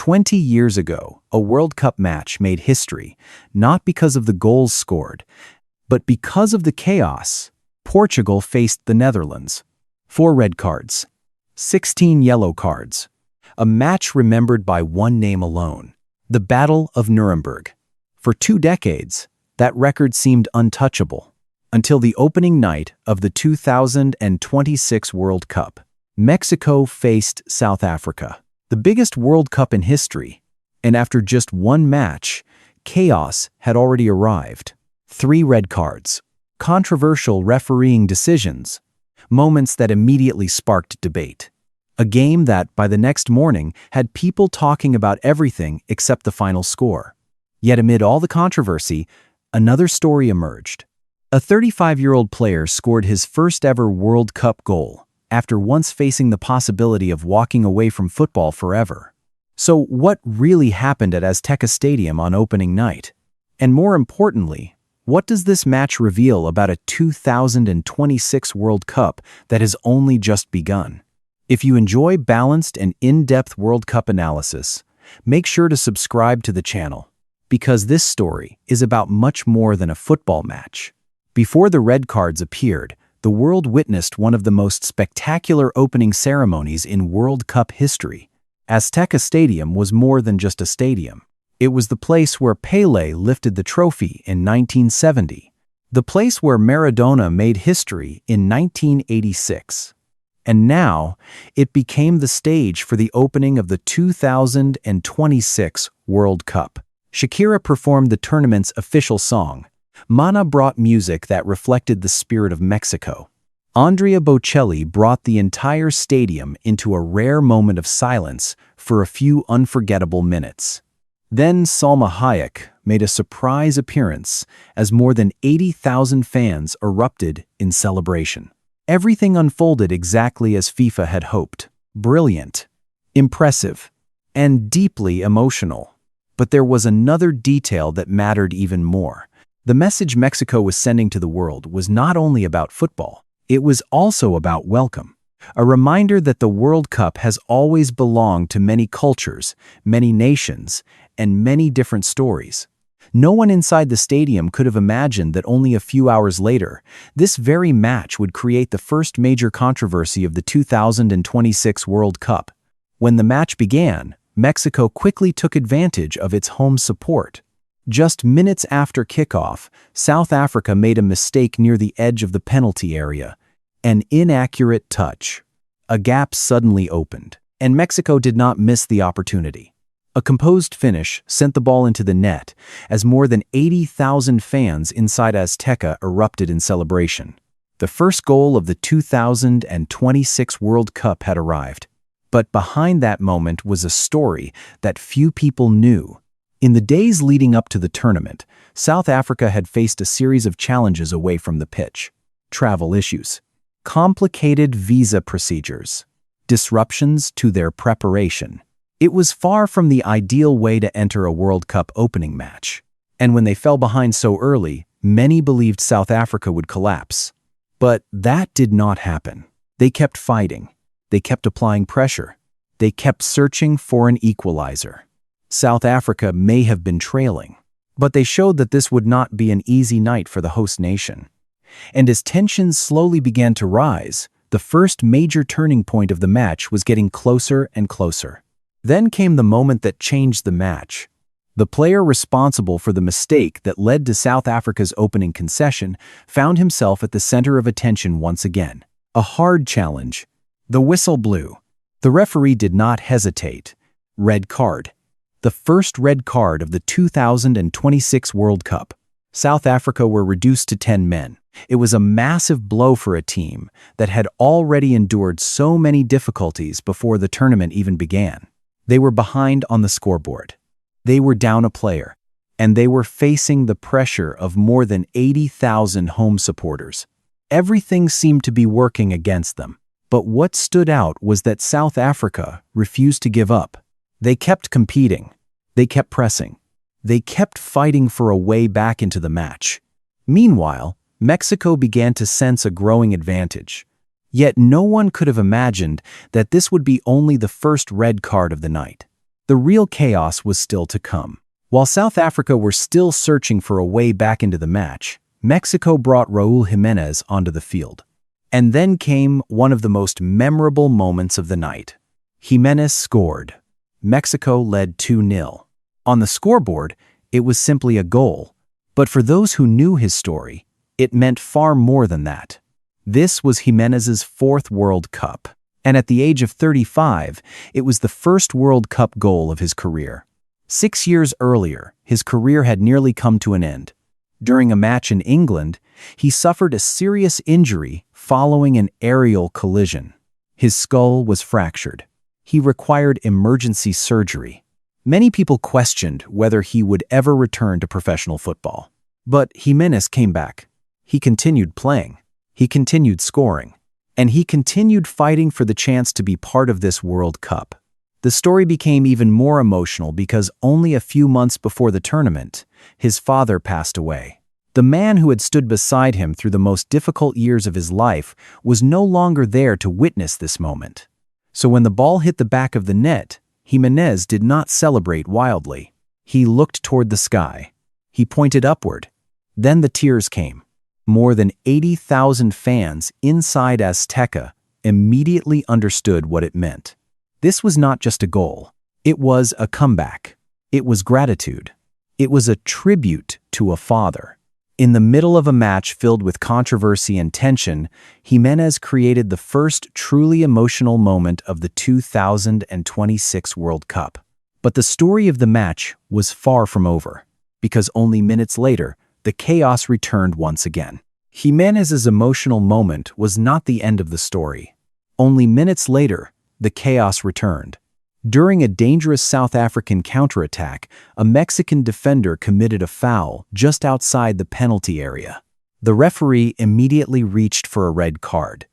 20 years ago, a World Cup match made history, not because of the goals scored, but because of the chaos. Portugal faced the Netherlands. 4 red cards, 16 yellow cards. A match remembered by one name alone: the Battle of Nuremberg. For 2 decades, that record seemed untouchable, until the opening night of the 2026 World Cup. Mexico faced South Africa, the biggest World Cup in history, and after just one match, chaos had already arrived. 3 red cards, controversial refereeing decisions, moments that immediately sparked debate. A game that, by the next morning, had people talking about everything except the final score. Yet amid all the controversy, another story emerged. A 35-year-old player scored his first-ever World Cup goal, after once facing the possibility of walking away from football forever. So what really happened at Azteca Stadium on opening night? And more importantly, what does this match reveal about a 2026 World Cup that has only just begun? If you enjoy balanced and in-depth World Cup analysis, make sure to subscribe to the channel, because this story is about much more than a football match. Before the red cards appeared, the world witnessed one of the most spectacular opening ceremonies in World Cup history. Azteca Stadium was more than just a stadium. It was the place where Pelé lifted the trophy in 1970, the place where Maradona made history in 1986. And now, it became the stage for the opening of the 2026 World Cup. Shakira performed the tournament's official song. Mana brought music that reflected the spirit of Mexico. Andrea Bocelli brought the entire stadium into a rare moment of silence for a few unforgettable minutes. Then Salma Hayek made a surprise appearance as more than 80,000 fans erupted in celebration. Everything unfolded exactly as FIFA had hoped. Brilliant, impressive, and deeply emotional. But there was another detail that mattered even more. The message Mexico was sending to the world was not only about football, it was also about welcome. A reminder that the World Cup has always belonged to many cultures, many nations, and many different stories. No one inside the stadium could have imagined that only a few hours later, this very match would create the first major controversy of the 2026 World Cup. When the match began, Mexico quickly took advantage of its home support. Just minutes after kickoff, South Africa made a mistake near the edge of the penalty area. An inaccurate touch. A gap suddenly opened, and Mexico did not miss the opportunity. A composed finish sent the ball into the net as more than 80,000 fans inside Azteca erupted in celebration. The first goal of the 2026 World Cup had arrived. But behind that moment was a story that few people knew. In the days leading up to the tournament, South Africa had faced a series of challenges away from the pitch. Travel issues, complicated visa procedures, disruptions to their preparation. It was far from the ideal way to enter a World Cup opening match. And when they fell behind so early, many believed South Africa would collapse. But that did not happen. They kept fighting. They kept applying pressure. They kept searching for an equalizer. South Africa may have been trailing, but they showed that this would not be an easy night for the host nation. And as tensions slowly began to rise, the first major turning point of the match was getting closer and closer. Then came the moment that changed the match. The player responsible for the mistake that led to South Africa's opening concession found himself at the center of attention once again. A hard challenge. The whistle blew. The referee did not hesitate. Red card. The first red card of the 2026 World Cup. South Africa were reduced to 10 men. It was a massive blow for a team that had already endured so many difficulties before the tournament even began. They were behind on the scoreboard. They were down a player, and they were facing the pressure of more than 80,000 home supporters. Everything seemed to be working against them. But what stood out was that South Africa refused to give up. They kept competing. They kept pressing. They kept fighting for a way back into the match. Meanwhile, Mexico began to sense a growing advantage. Yet no one could have imagined that this would be only the first red card of the night. The real chaos was still to come. While South Africa were still searching for a way back into the match, Mexico brought Raúl Jiménez onto the field. And then came one of the most memorable moments of the night. Jiménez scored. Mexico led 2-0. On the scoreboard, it was simply a goal. But for those who knew his story, it meant far more than that. This was Jiménez's 4th World Cup. And at the age of 35, it was the first World Cup goal of his career. 6 years earlier, his career had nearly come to an end. During a match in England, he suffered a serious injury following an aerial collision. His skull was fractured. He required emergency surgery. Many people questioned whether he would ever return to professional football. But Jiménez came back. He continued playing. He continued scoring. And he continued fighting for the chance to be part of this World Cup. The story became even more emotional because only a few months before the tournament, his father passed away. The man who had stood beside him through the most difficult years of his life was no longer there to witness this moment. So when the ball hit the back of the net, Jiménez did not celebrate wildly. He looked toward the sky. He pointed upward. Then the tears came. More than 80,000 fans inside Azteca immediately understood what it meant. This was not just a goal. It was a comeback. It was gratitude. It was a tribute to a father. In the middle of a match filled with controversy and tension, Jiménez created the first truly emotional moment of the 2026 World Cup. But the story of the match was far from over, because only minutes later, the chaos returned once again. Jiménez's emotional moment was not the end of the story. Only minutes later, the chaos returned. During a dangerous South African counterattack, a Mexican defender committed a foul just outside the penalty area. The referee immediately reached for a red card.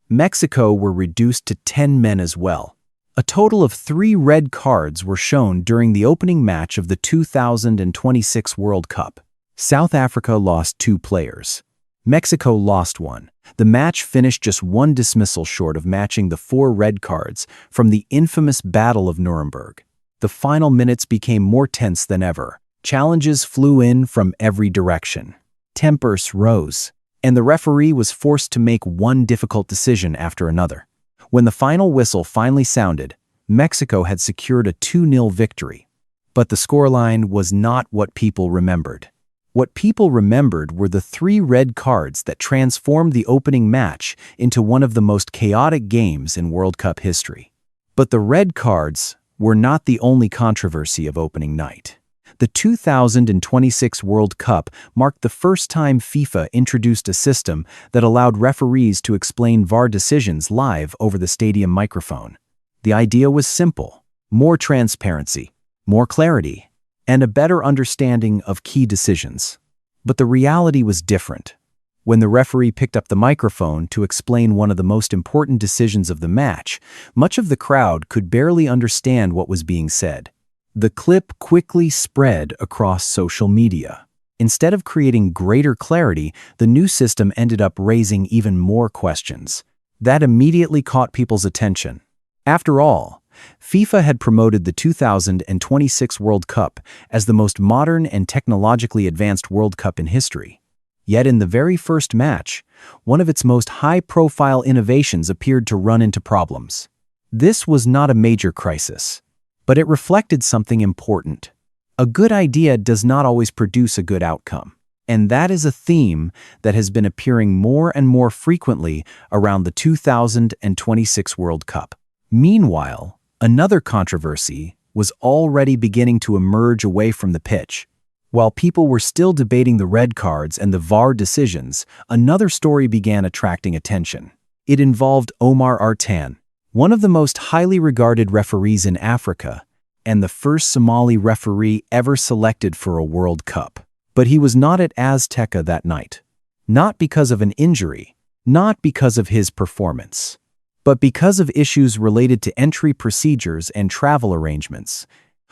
Mexico were reduced to 10 men as well. A total of 3 red cards were shown during the opening match of the 2026 World Cup. South Africa lost 2 players. Mexico lost 1. The match finished just 1 dismissal short of matching the 4 red cards from the infamous Battle of Nuremberg. The final minutes became more tense than ever. Challenges flew in from every direction. Tempers rose, and the referee was forced to make one difficult decision after another. When the final whistle finally sounded, Mexico had secured a 2-0 victory. But the scoreline was not what people remembered. What people remembered were the 3 red cards that transformed the opening match into one of the most chaotic games in World Cup history. But the red cards were not the only controversy of opening night. The 2026 World Cup marked the first time FIFA introduced a system that allowed referees to explain VAR decisions live over the stadium microphone. The idea was simple: more transparency, more clarity, and a better understanding of key decisions. But the reality was different. When the referee picked up the microphone to explain one of the most important decisions of the match, much of the crowd could barely understand what was being said. The clip quickly spread across social media. Instead of creating greater clarity, the new system ended up raising even more questions. That immediately caught people's attention. After all, FIFA had promoted the 2026 World Cup as the most modern and technologically advanced World Cup in history. Yet in the very first match, one of its most high-profile innovations appeared to run into problems. This was not a major crisis, but it reflected something important. A good idea does not always produce a good outcome. And that is a theme that has been appearing more and more frequently around the 2026 World Cup. Meanwhile, another controversy was already beginning to emerge away from the pitch. While people were still debating the red cards and the VAR decisions, another story began attracting attention. It involved Omar Artan, one of the most highly regarded referees in Africa, and the first Somali referee ever selected for a World Cup. But he was not at Azteca that night. Not because of an injury, not because of his performance, but because of issues related to entry procedures and travel arrangements.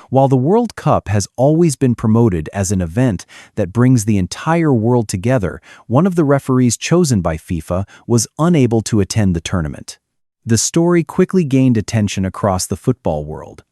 While the World Cup has always been promoted as an event that brings the entire world together, one of the referees chosen by FIFA was unable to attend the tournament. The story quickly gained attention across the football world,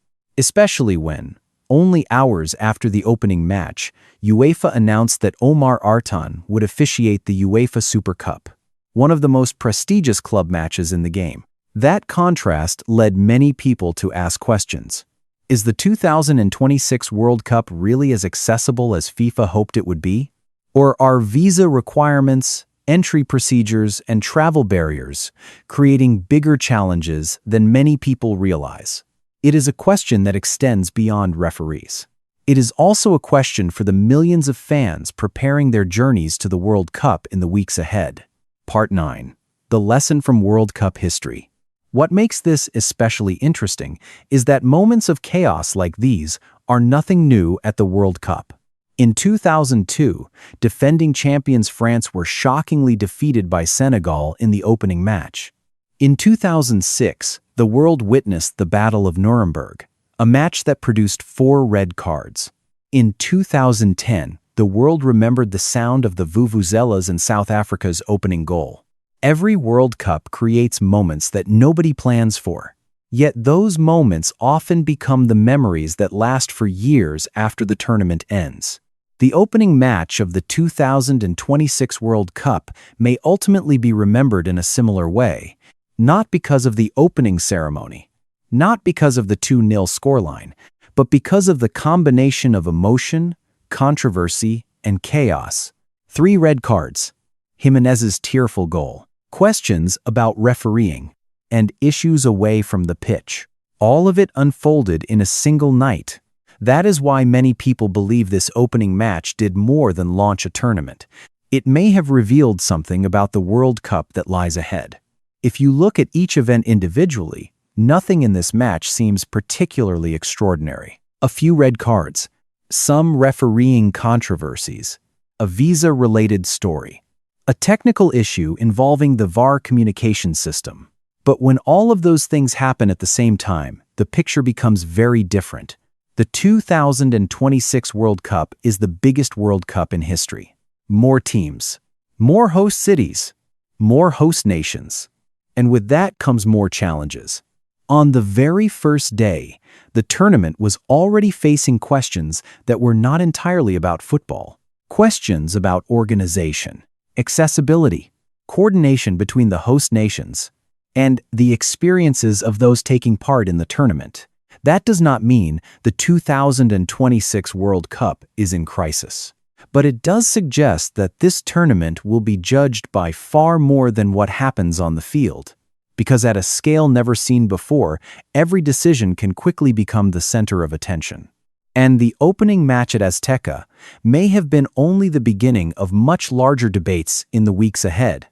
especially when, only hours after the opening match, UEFA announced that Omar Artan would officiate the UEFA Super Cup, one of the most prestigious club matches in the game. That contrast led many people to ask questions. Is the 2026 World Cup really as accessible as FIFA hoped it would be? Or are visa requirements, entry procedures, and travel barriers creating bigger challenges than many people realize? It is a question that extends beyond referees. It is also a question for the millions of fans preparing their journeys to the World Cup in the weeks ahead. Part 9. The lesson from World Cup history. What makes this especially interesting is that moments of chaos like these are nothing new at the World Cup. In 2002, defending champions France were shockingly defeated by Senegal in the opening match. In 2006, the world witnessed the Battle of Nuremberg, a match that produced 4 red cards. In 2010, the world remembered the sound of the vuvuzelas in South Africa's opening goal. Every World Cup creates moments that nobody plans for. Yet those moments often become the memories that last for years after the tournament ends. The opening match of the 2026 World Cup may ultimately be remembered in a similar way, not because of the opening ceremony, not because of the 2-0 scoreline, but because of the combination of emotion, controversy, and chaos. 3 red cards, Jimenez's tearful goal, questions about refereeing, and issues away from the pitch. All of it unfolded in a single night. That is why many people believe this opening match did more than launch a tournament. It may have revealed something about the World Cup that lies ahead. If you look at each event individually, nothing in this match seems particularly extraordinary. A few red cards, some refereeing controversies, a visa-related story, a technical issue involving the VAR communication system. But when all of those things happen at the same time, the picture becomes very different. The 2026 World Cup is the biggest World Cup in history. More teams, more host cities, more host nations. And with that comes more challenges. On the very first day, the tournament was already facing questions that were not entirely about football. Questions about organization, accessibility, coordination between the host nations, and the experiences of those taking part in the tournament. That does not mean the 2026 World Cup is in crisis. But it does suggest that this tournament will be judged by far more than what happens on the field. Because at a scale never seen before, every decision can quickly become the center of attention. And the opening match at Azteca may have been only the beginning of much larger debates in the weeks ahead.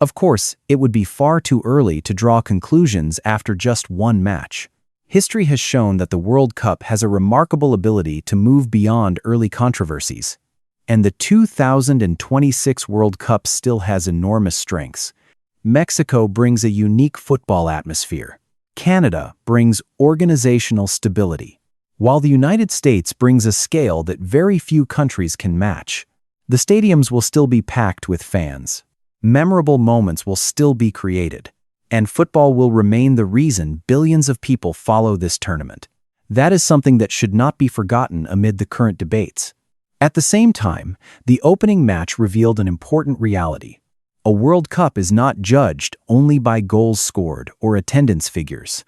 Of course, it would be far too early to draw conclusions after just one match. History has shown that the World Cup has a remarkable ability to move beyond early controversies. And the 2026 World Cup still has enormous strengths. Mexico brings a unique football atmosphere. Canada brings organizational stability, while the United States brings a scale that very few countries can match. The stadiums will still be packed with fans. Memorable moments will still be created, and football will remain the reason billions of people follow this tournament. That is something that should not be forgotten amid the current debates. At the same time, the opening match revealed an important reality. A World Cup is not judged only by goals scored or attendance figures.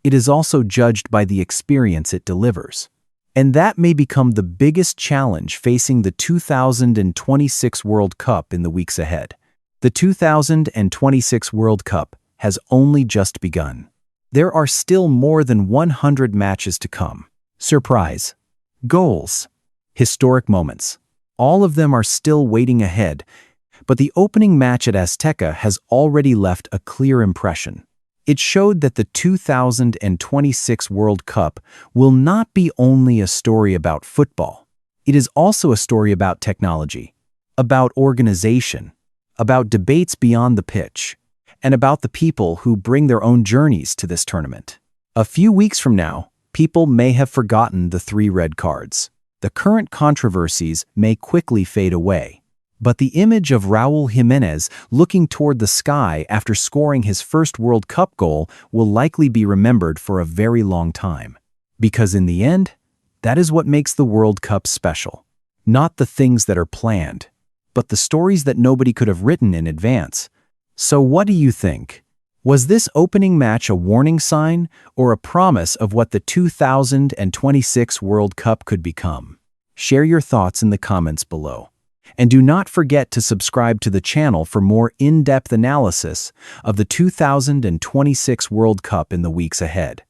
It is also judged by the experience it delivers. And that may become the biggest challenge facing the 2026 World Cup in the weeks ahead. The 2026 World Cup has only just begun. There are still more than 100 matches to come. Surprise, goals, historic moments. All of them are still waiting ahead, but the opening match at Azteca has already left a clear impression. It showed that the 2026 World Cup will not be only a story about football. It is also a story about technology, about organization, about debates beyond the pitch, and about the people who bring their own journeys to this tournament. A few weeks from now, people may have forgotten the 3 red cards. The current controversies may quickly fade away. But the image of Raúl Jiménez looking toward the sky after scoring his first World Cup goal will likely be remembered for a very long time. Because in the end, that is what makes the World Cup special. Not the things that are planned, but the stories that nobody could have written in advance. So what do you think? Was this opening match a warning sign or a promise of what the 2026 World Cup could become? Share your thoughts in the comments below. And do not forget to subscribe to the channel for more in-depth analysis of the 2026 World Cup in the weeks ahead.